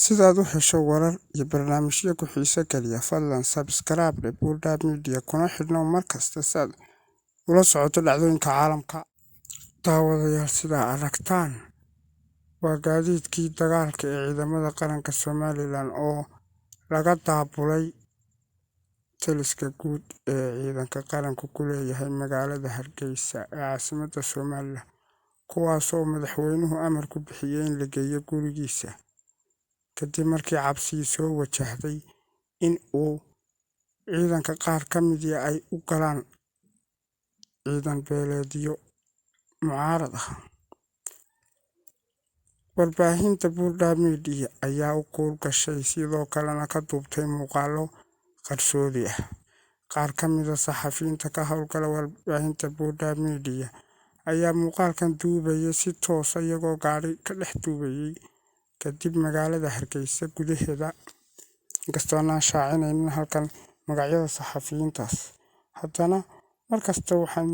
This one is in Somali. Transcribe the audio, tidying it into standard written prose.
Si aad u hesho warar iyo barnaamijyo ku xiiso geliya, fadlan subscribe Buurda Media kuna xidhnow mar kasta si aad ula socoto dhacdooyinka caalamka. Daawadayaal, sidaa aragtaan waa gaadiidkii dagaalka ee ciidamada qaranka Somalilan oo laga daabulay taliska guud ee ciidanka qaranku ku leeyahay magaalada Hargeysa ee caasimadda Somaliland, kuwaasoo madaxweynuhu amar ku bixiyay in la geeyo gurigiisa kadib markii cabsi soo wajahday in uu ciidanka qaar ka mid ay u galaan ciidan beeleedyo mucaarad ah. Warbaahinta Buurda Media ayaa u kuul gashay sidoo kalena ka duubtay muuqaallo qarsoodi ah. Qaar ka mid ah saxafiyiinta ka howlgala warbaahinta Buurda Media ayaa muuqaalkan duubaya si toos ah iyagoo gaari ka dhex duubaya kadib magaalada Hargeysa gudaheeda. Inkastoo aan shaacinaynin halkan magacyada saxafiyiintaas, haddana markasta waxaan